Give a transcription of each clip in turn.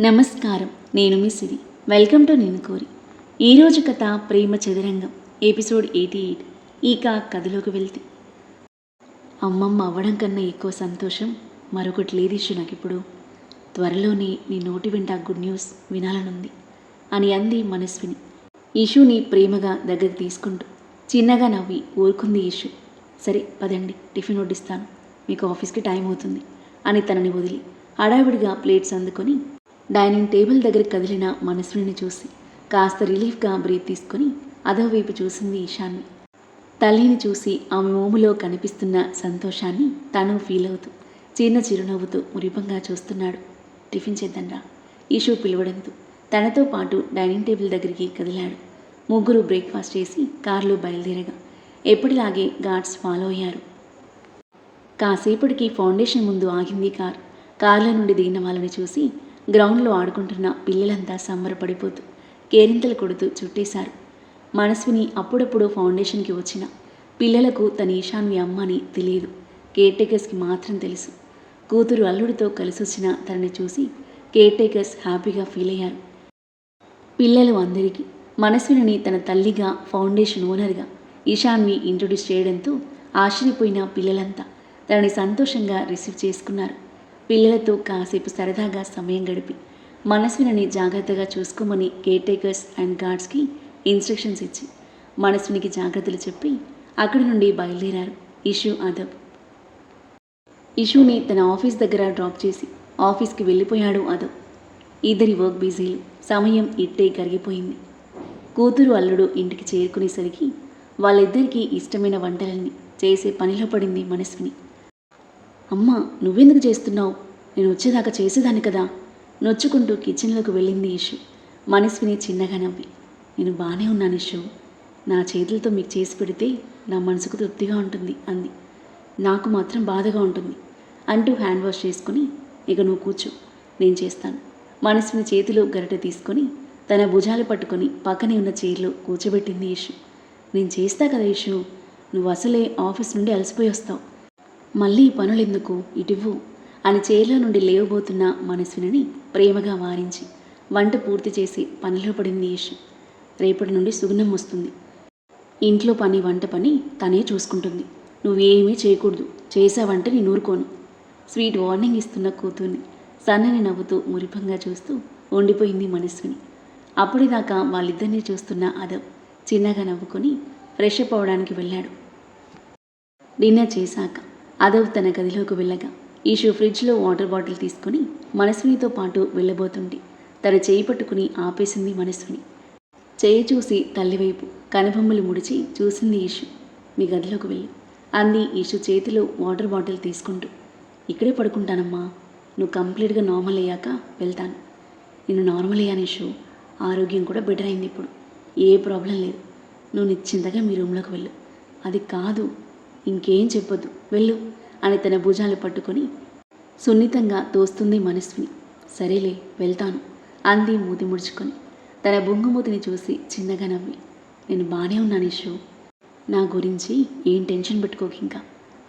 నమస్కారం. నేను మీ సిరి. Welcome to నేను కోరి. ఈరోజు కథ ప్రేమ చదురంగం ఎపిసోడ్ 88. ఇక కథలోకి వెళ్తే, అమ్మమ్మ అవ్వడం కన్నా ఎక్కువ సంతోషం మరొకటి లేదిషు నాకిప్పుడు. త్వరలోనే నీ నోటి వెంట గుడ్ న్యూస్ వినాలనుంది అని అంది మనస్విని. ఇషుని ప్రేమగా దగ్గరికి తీసుకుంటూ చిన్నగా నవ్వి ఊరుకుంది ఇషు. సరే పదండి, టిఫిన్ వడ్డిస్తాను, మీకు ఆఫీస్కి టైం అవుతుంది అని తనని వదిలి హడావిడిగా ప్లేట్స్ అందుకొని డైనింగ్ టేబుల్ దగ్గర కదిలిన మనస్విని చూసి కాస్త రిలీఫ్గా బ్రీత్ తీసుకొని అదోవైపు చూసింది ఈశాన్వి. తల్లిని చూసి ఆమె మోములో కనిపిస్తున్న సంతోషాన్ని తను ఫీల్ అవుతూ చిన్న చిరునవ్వుతో మురిపంగా చూస్తున్నాడు. టిఫిన్ చేద్దంరా ఈషు పిలవడంతో తనతో పాటు డైనింగ్ టేబుల్ దగ్గరికి కదిలాడు. ముగ్గురు బ్రేక్ఫాస్ట్ చేసి కారులో బయలుదేరగా ఎప్పటిలాగే గార్డ్స్ ఫాలో అయ్యారు. కాసేపటికి ఫౌండేషన్ ముందు ఆగింది కార్. కార్లో నుండి దిగిన వాళ్ళని చూసి గ్రౌండ్లో ఆడుకుంటున్న పిల్లలంతా సంబరపడిపోతూ కేరింతలు కొడుతూ చుట్టేశారు. మనస్విని అప్పుడప్పుడు ఫౌండేషన్కి వచ్చిన పిల్లలకు తన ఈశాన్వి అమ్మ అని తెలియదు, కేర్టేకర్స్కి మాత్రం తెలుసు. కూతురు అల్లుడితో కలిసి వచ్చిన తనని చూసి కేర్టేకర్స్ హ్యాపీగా ఫీల్ అయ్యారు. పిల్లలు అందరికీ మనస్విని తన తల్లిగా, ఫౌండేషన్ ఓనర్గా ఈశాన్వి ఇంట్రొడ్యూస్ చేయడంతో ఆశ్చర్యపోయిన పిల్లలంతా తనని సంతోషంగా రిసీవ్ చేసుకున్నారు. పిల్లలతో కాసేపు సరదాగా సమయం గడిపి మనస్విని జాగ్రత్తగా చూసుకోమని కేర్టేకర్స్ అండ్ గార్డ్స్కి ఇన్స్ట్రక్షన్స్ ఇచ్చి మనస్వినికి జాగ్రత్తలు చెప్పి అక్కడి నుండి బయలుదేరారు ఇషు, అదబ్. ఇషుని తన ఆఫీస్ దగ్గర డ్రాప్ చేసి ఆఫీస్కి వెళ్ళిపోయాడు అదబ్. ఇద్దరి వర్క్ బిజీలు. సమయం ఇట్టే కరిగిపోయింది. కూతురు అల్లుడు ఇంటికి చేరుకునేసరికి వాళ్ళిద్దరికీ ఇష్టమైన వంటలన్నీ చేసే పనిలో పడింది మనస్విని. అమ్మ, నువ్వెందుకు చేస్తున్నావు? నేను వచ్చేదాకా చేసేదాన్ని కదా. నొచ్చుకుంటూ కిచెన్లోకి వెళ్ళింది ఇషు. మనస్విని చిన్నగా నవ్వి, నేను బాగానే ఉన్నాను ఇషు, నా చేతులతో మీకు చేసి పెడితే నా మనసుకు తృప్తిగా ఉంటుంది అంది. నాకు మాత్రం బాధగా ఉంటుంది అంటూ హ్యాండ్ వాష్ చేసుకుని, ఇక నువ్వు కూర్చో, నేను చేస్తాను. మనస్విని చేతిలో గరిటె తీసుకొని తన భుజాలు పట్టుకొని పక్కనే ఉన్న చైర్లో కూర్చోబెట్టింది ఇషు. నేను చేస్తా కదా ఇషు, నువ్వు అసలే ఆఫీస్ నుండి అలసిపోయి వస్తావు, మళ్ళీ పనులెందుకు, ఇటివ్వు అని చైర్లో నుండి లేవబోతున్న మనస్విని ప్రేమగా వారించి వంట పూర్తి చేసి పనిలో పడింది ఇషు. రేపటి నుండి సుగుణం వస్తుంది. ఇంట్లో పని, వంట పని తనే చూసుకుంటుంది. నువ్వేమీ చేయకూడదు, చేసావంటే నేను ఊరుకోను. స్వీట్ వార్నింగ్ ఇస్తున్న కూతుర్ని సన్నని నవ్వుతూ మురిపంగా చూస్తూ ఉండిపోయింది మనస్విని. అప్పటిదాకా వాళ్ళిద్దరినీ చూస్తున్న అదబ్ చిన్నగా నవ్వుకొని ఫ్రెష్ అప్ అవడానికి వెళ్ళాడు. డిన్నర్ చేశాక అదబ్ తన గదిలోకి వెళ్ళగా ఈషు ఫ్రిడ్జ్లో వాటర్ బాటిల్ తీసుకుని మనస్వినితో పాటు వెళ్ళబోతుంటే తన చేయి పట్టుకుని ఆపేసింది మనస్విని. చేయి చూసి తల్లివైపు కనుబొమ్మలు ముడిచి చూసింది ఈషు. మీ గదిలోకి వెళ్ళు అంది ఈషు చేతిలో వాటర్ బాటిల్ తీసుకుంటూ. ఇక్కడే పడుకుంటానమ్మా, నువ్వు కంప్లీట్గా నార్మల్ అయ్యాక వెళ్తాను. నేను నార్మల్ అయ్యాను ఈషు, ఆరోగ్యం కూడా బెటర్ అయింది, ఇప్పుడు ఏ ప్రాబ్లం లేదు. నువ్వు నిశ్చింతగా మీ రూమ్లోకి వెళ్ళు. అది కాదు, ఇంకేం చెప్పొద్దు, వెళ్ళు అని తన భుజాలు పట్టుకొని సున్నితంగా తోస్తుంది మనస్విని. సరేలే వెళ్తాను అంది మూతి ముడుచుకొని. తన బొంగుమూతిని చూసి చిన్నగా నవ్వి, నేను బాగానే ఉన్నాను ఇషు, నా గురించి ఏం టెన్షన్ పెట్టుకోకు ఇంకా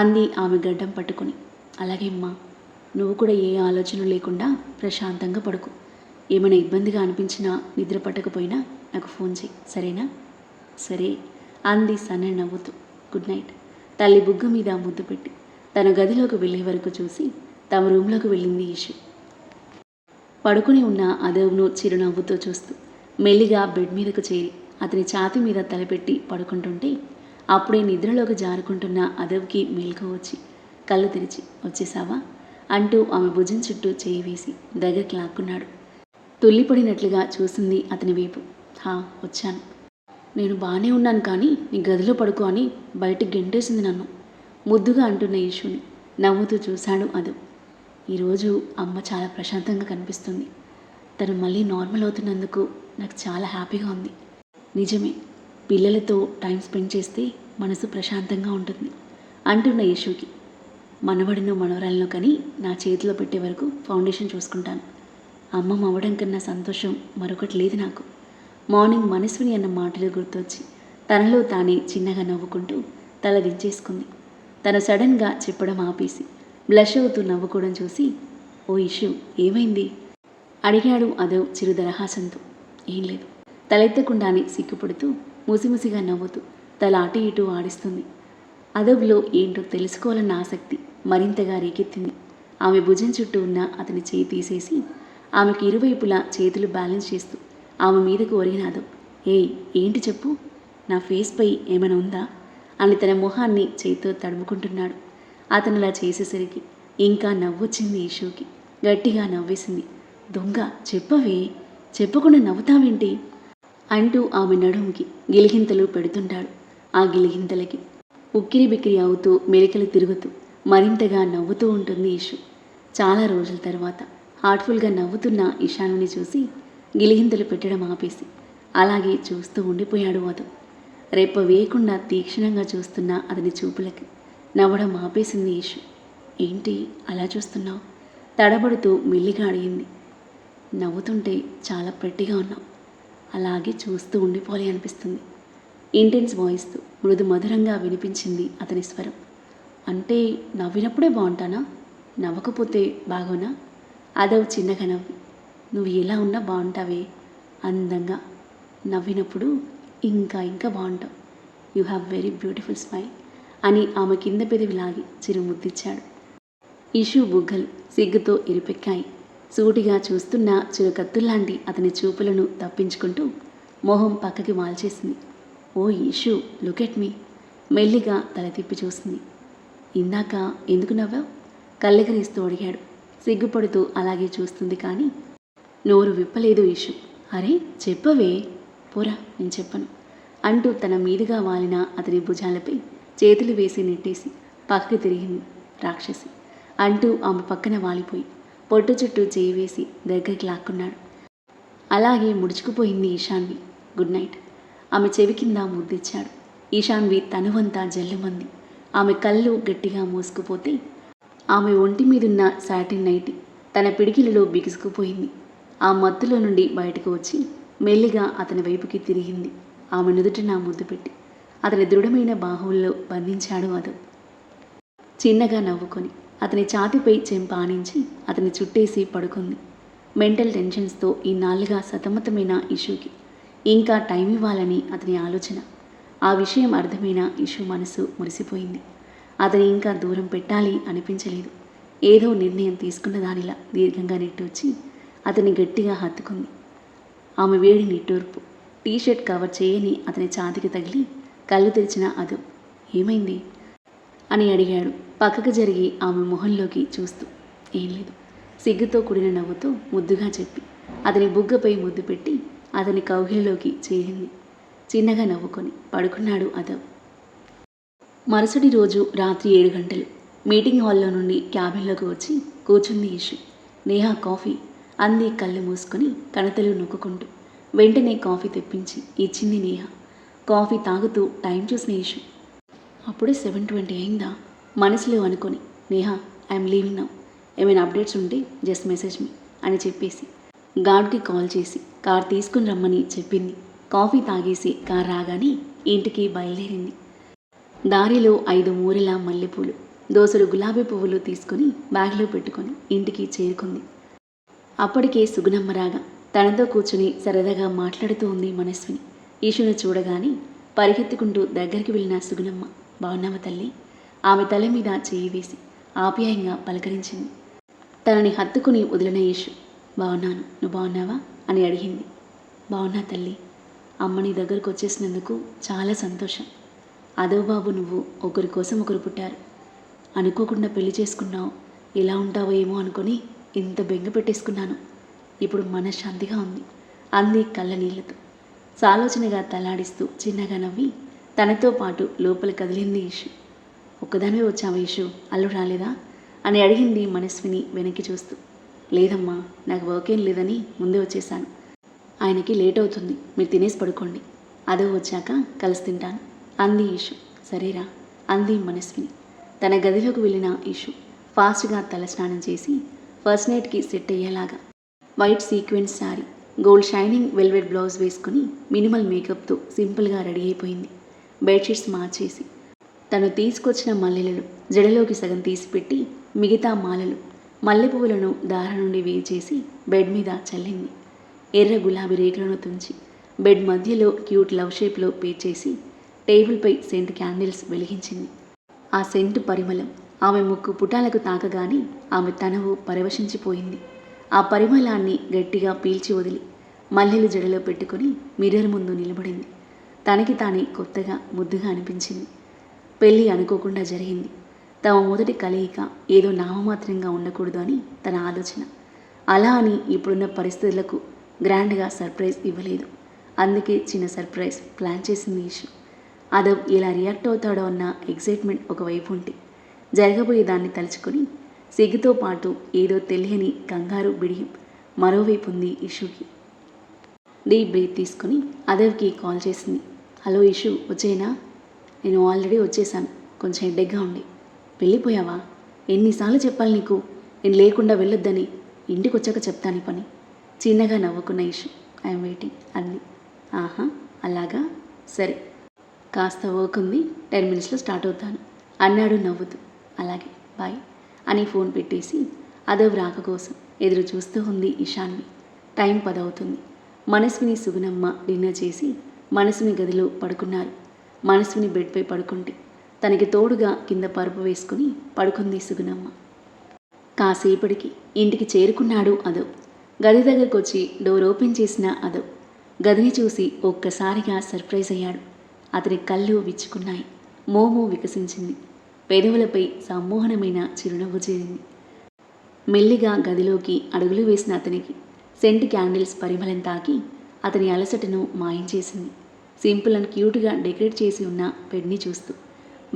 అంది ఆమె గడ్డం పట్టుకొని. అలాగే అమ్మా, నువ్వు కూడా ఏ ఆలోచన లేకుండా ప్రశాంతంగా పడుకో. ఏమైనా ఇబ్బందిగా అనిపించినా, నిద్ర పట్టకపోయినా నాకు ఫోన్ చేయి, సరేనా? సరే అంది సన్న నవ్వుతూ. గుడ్ నైట్ తల్లి బుగ్గ మీద ముద్దు పెట్టి తన గదిలోకి వెళ్ళే వరకు చూసి తమ రూమ్లోకి వెళ్ళింది ఇషు. పడుకుని ఉన్న అదబ్ను చిరునవ్వుతో చూస్తూ మెల్లిగా బెడ్ మీదకు చేరి అతని ఛాతీ మీద తలపెట్టి పడుకుంటుంటే అప్పుడే నిద్రలోకి జారుకుంటున్న అదబ్కి మెలకు వచ్చి కళ్ళు తెరిచి, వచ్చేసావా అంటూ ఆమె భుజం చుట్టూ చేయి వేసి దగ్గరికి లాక్కున్నాడు. తుల్లిపడినట్లుగా చూసింది అతని వైపు. హా, వచ్చాను. నేను బాగానే ఉన్నాను, కానీ నీ గదిలో పడుకో అని బయటికి గెంటేసింది నన్ను ముద్దుగా అంటున్న ఈషుని నవ్వుతూ చూశాడు అదబ్. ఈరోజు అమ్మ చాలా ప్రశాంతంగా కనిపిస్తుంది. తను మళ్ళీ నార్మల్ అవుతున్నందుకు నాకు చాలా హ్యాపీగా ఉంది. నిజమే, పిల్లలతో టైం స్పెండ్ చేస్తే మనసు ప్రశాంతంగా ఉంటుంది అంటున్న ఈషుకి. మనవడినో మనవరాలను కని నా చేతిలో పెట్టే వరకు ఫౌండేషన్ చూసుకుంటాను. అమ్మమ్మ అవ్వడం కన్నా సంతోషం మరొకటి లేదు నాకు. మార్నింగ్ మనస్విని అన్న మాటలు గుర్తొచ్చి తనలో తానే చిన్నగా నవ్వుకుంటూ తల దించేసుకుంది. తను సడన్గా చెప్పడం ఆపేసి బ్లష్ అవుతూ నవ్వుకోవడం చూసి, ఓ ఇష్యూ ఏమైంది అడిగాడు అదవ్ చిరు దరహాసంతో. ఏం లేదు. తలెత్తకుండానే సిగ్గుపడుతూ ముసిముసిగా నవ్వుతూ తల అటు ఇటు ఆడిస్తుంది. అదవ్లో ఏంటో తెలుసుకోవాలన్న ఆసక్తి మరింతగా రేకెత్తింది. ఆమె భుజం చుట్టూ ఉన్న అతని చేయి తీసేసి ఆమెకు ఇరువైపులా చేతులు బ్యాలెన్స్ చేస్తూ ఆమె మీదకు ఒరిగిన అదవ్. ఏయ్, ఏంటి చెప్పు, నా ఫేస్పై ఏమైనా ఉందా అని తన మొహాన్ని చేతితో తడుముకుంటున్నాడు. అతను అలా చేసేసరికి ఇంకా నవ్వొచ్చింది ఈషుకి. గట్టిగా నవ్వేసింది. దొంగ, చెప్పవే, చెప్పకుండా నవ్వుతావేంటి అంటూ ఆమె నడుముకి గిలిగింతలు పెడుతుంటాడు. ఆ గిలిగింతలకి ఉక్కిరి బిక్కిరి అవుతూ మెలికలు తిరుగుతూ మరింతగా నవ్వుతూ ఉంటుంది ఈషు. చాలా రోజుల తర్వాత హార్ట్ఫుల్గా నవ్వుతున్న ఇషానుని చూసి గిలిగింతలు పెట్టడం ఆపేసి అలాగే చూస్తూ ఉండిపోయాడు అతను. రేప వేయకుండా తీక్షణంగా చూస్తున్న అతని చూపులకి నవ్వడం ఆపేసింది ఈషు. ఏంటి అలా చూస్తున్నావు? తడబడుతూ మెల్లిగా అడిగింది. నవ్వుతుంటే చాలా ప్రెట్టిగా ఉన్నావు, అలాగే చూస్తూ ఉండిపోవాలి అనిపిస్తుంది. ఇంటెన్స్ వాయిస్తో మృదు మధురంగా వినిపించింది అతని స్వరం. అంటే నవ్వినప్పుడే బాగుంటానా, నవ్వకపోతే బాగోనా? అదవ్ చిన్నగా నవ్వి, నువ్వు ఎలా ఉన్నా బాగుంటావే, అందంగా, నవ్వినప్పుడు ఇంకా ఇంకా బాగుంటావు. You have very beautiful smile అని ఆమె కింద పెదవి లాగి చిరు ముద్దిచ్చాడు. ఇషు బుగ్గలు సిగ్గుతో ఇరుపెక్కాయి. సూటిగా చూస్తున్న చిరుకత్తుల్లాంటి అతని చూపులను తప్పించుకుంటూ మొహం పక్కకి వాల్చేసింది. ఓ ఇషు, లుక్ ఎట్ మీ. మెల్లిగా తల తిప్పి చూసింది. ఇందాక ఎందుకు నవ్వావు? కళ్ళెగరిస్తూ అడిగాడు. సిగ్గుపడుతూ అలాగే చూస్తుంది కానీ నోరు విప్పలేదు ఇషు. అరే చెప్పవే. పోరా, నేను చెప్పను అంటూ తన మీదుగా వాలిన అతని భుజాలపై చేతులు వేసి నెట్టేసి పక్కకి తిరిగింది రాక్షసి అంటూ ఆమె పక్కన వాలిపోయి పొట్టు చుట్టూ చేయి వేసి దగ్గరికి లాక్కున్నాడు. అలాగే ముడుచుకుపోయింది ఈశాన్వి. గుడ్ నైట్ ఆమె చెవి కింద ముద్దిచ్చాడు. ఈశాన్వి తనువంతా జల్లుమంది. ఆమె కళ్ళు గట్టిగా మూసుకుపోతే ఆమె ఒంటి మీదున్న సాటిన్ నైటి తన పిడికిలలో బిగుసుకుపోయింది. ఆ మత్తులో నుండి బయటకు వచ్చి మెల్లిగా అతని వైపుకి తిరిగింది. ఆమె నుదుటిన ముద్దు పెట్టి అతని దృఢమైన బాహువుల్లో బంధించాడు అదవ్. చిన్నగా నవ్వుకొని అతని ఛాతిపై చెంప ఆనించి అతని చుట్టేసి పడుకుంది. మెంటల్ టెన్షన్స్తో ఇన్నాళ్ళుగా సతమతమైన ఇషుకి ఇంకా టైం ఇవ్వాలని అతని ఆలోచన. ఆ విషయం అర్థమైన ఇషు మనసు మురిసిపోయింది. అతని ఇంకా దూరం పెట్టాలి అనిపించలేదు. ఏదో నిర్ణయం తీసుకున్న దానిలా దీర్ఘంగా నిట్టూర్చి అతన్ని గట్టిగా హత్తుకుంది. ఆమె వేడి నిట్టూర్పు టీషర్ట్ కవర్ చేయని అతని ఛాతికి తగిలి కళ్ళు తెరిచిన అదవ్. ఏమైంది అని అడిగాడు పక్కకు జరిగి ఆమె మొహంలోకి చూస్తూ. ఏం లేదు, సిగ్గుతో కూడిన నవ్వుతో ముద్దుగా చెప్పి అతని బుగ్గపై ముద్దు పెట్టి అతని కౌగిలిలోకి చేరింది. చిన్నగా నవ్వుకొని పడుకున్నాడు అదవ్. మరుసటి రోజు రాత్రి 7 గంటలు మీటింగ్ హాల్లో నుండి క్యాబిన్లోకి వచ్చి కూర్చుంది ఇషు. నేహా కాఫీ అంది కళ్ళు మూసుకొని కణతలు నొక్కుంటూ. వెంటనే కాఫీ తెప్పించి ఇచ్చింది నేహ. కాఫీ తాగుతూ టైం చూసిన ఇషు. అప్పుడే 7:20 అయిందా మనసులో అనుకొని నేహా, ఐఎమ్ లీవింగ్ నౌ, ఏమైనా అప్డేట్స్ ఉంటే జస్ట్ మెసేజ్ మీ అని చెప్పేసి గార్డ్కి కాల్ చేసి కార్ తీసుకుని రమ్మని చెప్పింది. కాఫీ తాగేసి కార్ రాగానే ఇంటికి బయలుదేరింది. దారిలో 5 మూరెల మల్లెపూలు, దోసలు గులాబీ పువ్వులు తీసుకుని బ్యాగ్లో పెట్టుకొని ఇంటికి చేరుకుంది. అప్పటికే సుగుణమ్మ రాగా తనతో కూర్చుని సరదాగా మాట్లాడుతూ ఉంది మనస్విని. ఈషును చూడగానే పరిగెత్తుకుంటూ దగ్గరికి వెళ్ళిన సుగుణమ్మ, బాగున్నావా తల్లి? ఆమె తల మీద చేయి వేసి ఆప్యాయంగా పలకరించింది. తనని హత్తుకుని వదిలిన ఈషు, బాగున్నాను, నువ్వు బాగున్నావా అని అడిగింది. బాగున్నా తల్లి, అమ్మని దగ్గరకు వచ్చేసినందుకు చాలా సంతోషం. అదో బాబు, నువ్వు ఒకరి కోసం ఒకరు పుట్టారు. అనుకోకుండా పెళ్లి చేసుకున్నావు, ఎలా ఉంటావో ఏమో అనుకొని ఇంత బెంగ పెట్టేసుకున్నాను. ఇప్పుడు మనశ్శాంతిగా ఉంది అంది కళ్ళ నీళ్లతో. సాలోచనగా తలాడిస్తూ చిన్నగా నవ్వి తనతో పాటు లోపల కదిలింది ఈషు. ఒక్కదానివే వచ్చావా ఈషు, అల్లుడు రాలేదా అని అడిగింది మనస్విని వెనక్కి చూస్తూ. లేదమ్మా, నాకు వర్క్ ఏం లేదని ముందే వచ్చేసాను. ఆయనకి లేట్ అవుతుంది, మీరు తినేసి పడుకోండి, అదో వచ్చాక కలిసి తింటాను అంది ఈషు. సరేరా అంది మనస్విని. తన గదిలోకి వెళ్ళిన ఈషు ఫాస్ట్గా తల స్నానం చేసి ఫస్ట్ నైట్కి సెట్ అయ్యేలాగా white sequence sari, gold shining velvet blouse వేసుకుని మినిమల్ మేకప్తో సింపుల్గా రెడీ అయిపోయింది. బెడ్షీట్స్ మార్చేసి తను తీసుకొచ్చిన మల్లెలను జడలోకి సగం తీసిపెట్టి మిగతా మాలలు మల్లెపువ్వులను దార నుండి వేరు చేసి బెడ్ మీద చల్లింది. ఎర్ర గులాబీ రేకులను తుంచి బెడ్ మధ్యలో క్యూట్ లవ్ షేప్లో పేర్చేసి టేబుల్పై సెంట్ క్యాండిల్స్ వెలిగించింది. ఆ సెంటు పరిమళం ఆమె ముక్కు పుటాలకు తాకగానే ఆమె తనవు పరవశించిపోయింది. ఆ పరిమళాన్ని గట్టిగా పీల్చి వదిలి మల్లెలు జడలో పెట్టుకుని మిర్రర్ ముందు నిలబడింది. తనకి తానే కొత్తగా ముద్దుగా అనిపించింది. పెళ్ళి అనుకోకుండా జరిగింది. తమ మొదటి కలయిక ఏదో నామమాత్రంగా ఉండకూడదు అని తన ఆలోచన. అలా అని ఇప్పుడున్న పరిస్థితులకు గ్రాండ్గా సర్ప్రైజ్ ఇవ్వలేదు. అందుకే చిన్న సర్ప్రైజ్ ప్లాన్ చేసింది ఈషు. అదవ్ ఎలా రియాక్ట్ అవుతాడో అన్న ఎగ్జైట్మెంట్ ఒకవైపు ఉంటే, జరగబోయే దాన్ని తలుచుకొని సిగ్గుతో పాటు ఏదో తెలియని కంగారు బిడియం మరోవైపు ఉంది ఇషుకి. డీప్ బ్రీత్ తీసుకుని అదవ్కి కాల్ చేసింది. హలో ఇషు, వచ్చేనా? నేను ఆల్రెడీ వచ్చేసాను, కొంచెం హెడ్డేక్గా ఉంది. వెళ్ళిపోయావా? ఎన్నిసార్లు చెప్పాలి నీకు నేను లేకుండా వెళ్ళొద్దని? ఇంటికి వచ్చాక చెప్తాను పని. చిన్నగా నవ్వుకున్న ఇషు. ఐఎమ్ వెయిటింగ్ అంది. ఆహా, అలాగా, సరే, కాస్త వర్క్ ఉంది, 10 minutesలో స్టార్ట్ అవుతాను అన్నాడు నవ్వుతూ. అలాగే, బాయ్ అని ఫోన్ పెట్టేసి అదవ్ రాక కోసం ఎదురు చూస్తూ ఉంది ఇషాన్వి. టైం 10 అవుతుంది. మనస్విని సుగుణమ్మ డిన్నర్ చేసి మనస్విని గదిలో పడుకున్నారు. మనస్విని బెడ్పై పడుకుంటే తనకి తోడుగా కింద పరుపు వేసుకుని పడుకుంది సుగుణమ్మ. కాసేపటికి ఇంటికి చేరుకున్నాడు అదవ్. గది దగ్గరకు వచ్చి డోర్ ఓపెన్ చేసిన అదవ్ గదిని చూసి ఒక్కసారిగా సర్ప్రైజ్ అయ్యాడు. అతని కళ్ళు విచ్చుకున్నాయి. మోము వికసించింది. పెదవులపై సమ్మోహనమైన చిరునవ్వు చేరింది. మెల్లిగా గదిలోకి అడుగులు వేసిన అతనికి సెంట్ క్యాండిల్స్ పరిమళం తాకి అతని అలసటను మాయం చేసింది. సింపుల్ అండ్ క్యూట్గా డెకరేట్ చేసి ఉన్న బెడ్ని చూస్తూ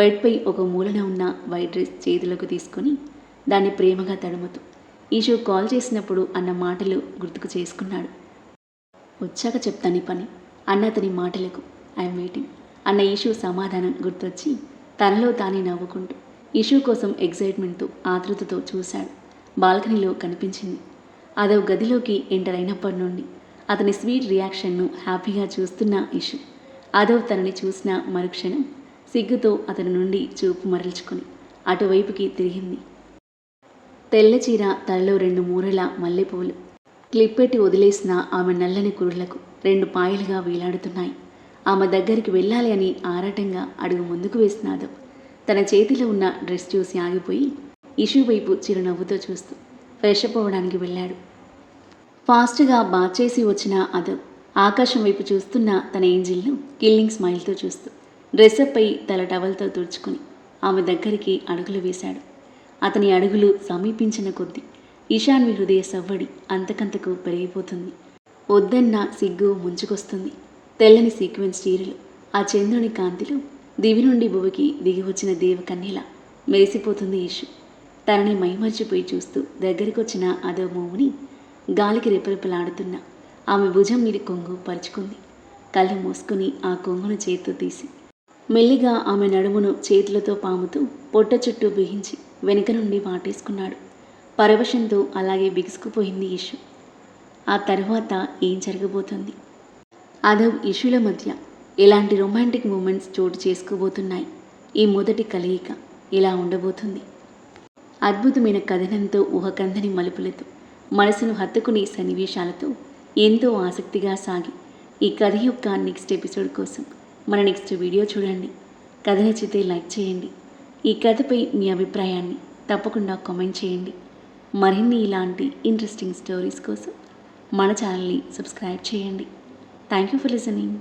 బెడ్పై ఒక మూలన ఉన్న వైట్ డ్రెస్ చేతులకు తీసుకొని దాన్ని ప్రేమగా తడుముతూ ఈషు కాల్ చేసినప్పుడు అన్న మాటలు గుర్తుకు చేసుకున్నాడు. వచ్చాక చెప్తాను పని అన్న అతని మాటలకు ఐఎమ్ వెయిటింగ్ అన్న ఈషు సమాధానం గుర్తొచ్చి తనలో తానే నవ్వుకుంటూ ఇషు కోసం ఎగ్జైట్మెంట్తో ఆతృతతో చూశాడు. బాల్కనీలో కనిపించింది. అదవ్ గదిలోకి ఎంటర్ అయినప్పటి నుండి అతని స్వీట్ రియాక్షన్ను హ్యాపీగా చూస్తున్న ఇషు. అదవ్ తనని చూసిన మరుక్షణం సిగ్గుతో అతని నుండి చూపు మరల్చుకొని అటువైపుకి తిరిగింది. తెల్ల చీర, తలలో 2 మూరల మల్లెపూలు క్లిప్పెట్టి వదిలేసిన ఆమె నల్లని కురులకు 2 పాయలుగా వేలాడుతున్నాయి. ఆమె దగ్గరికి వెళ్ళాలి అని ఆరాటంగా అడుగు ముందుకు వేసిన అదవ్ తన చేతిలో ఉన్న డ్రెస్ చూసి ఆగిపోయి ఇషు వైపు చిరునవ్వుతో చూస్తూ ఫ్రెష్ అప్ అవ్వడానికి వెళ్ళాడు. ఫాస్ట్గా బాత్ చేసి వచ్చిన అదవ్ ఆకాశం వైపు చూస్తున్న తన ఏంజిల్ను కిల్లింగ్ స్మైల్తో చూస్తూ డ్రెస్అప్పై తల టవల్తో తుడుచుకుని ఆమె దగ్గరికి అడుగులు వేశాడు. అతని అడుగులు సమీపించిన కొద్దీ ఇషాన్వి హృదయ సవ్వడి అంతకంతకు పెరిగిపోతుంది. వద్దన్న సిగ్గు ముంచుకొస్తుంది. తెల్లని సీక్వెన్స్ చీరలు ఆ చంద్రుని కాంతిలో దివి నుండి భువికి దిగి వచ్చిన దేవకన్యలా మెరిసిపోతుంది ఇషు. తనని మైమర్చిపోయి చూస్తూ దగ్గరికొచ్చిన అదో మోముని గాలికి రెపరెపలాడుతున్న ఆమె భుజం మీద కొంగు పరుచుకుంది. కళ్ళు మూసుకుని ఆ కొంగును చేత్తో తీసి మెల్లిగా ఆమె నడుమును చేతులతో పాముతూ పొట్ట చుట్టూ బిగించి వెనుక నుండి వాటేసుకున్నాడు. పరవశంతో అలాగే బిగుసుకుపోయింది ఇషు. ఆ తర్వాత ఏం జరగబోతుంది? అదవ్ ఇషుల మధ్య ఎలాంటి రొమాంటిక్ మూమెంట్స్ చోటు చేసుకోబోతున్నాయి? ఈ మొదటి కలయిక ఇలా ఉండబోతుంది. అద్భుతమైన కథనంతో ఊహకందని మలుపులతో మనసును హత్తుకునే సన్నివేశాలతో ఎంతో ఆసక్తిగా సాగి ఈ కథ యొక్క నెక్స్ట్ ఎపిసోడ్ కోసం మన నెక్స్ట్ వీడియో చూడండి. కథ నచ్చితే లైక్ చేయండి. ఈ కథపై మీ అభిప్రాయాన్ని తప్పకుండా కామెంట్ చేయండి. మరిన్ని ఇలాంటి ఇంట్రెస్టింగ్ స్టోరీస్ కోసం మన ఛానల్ని సబ్స్క్రైబ్ చేయండి. Thank you for listening.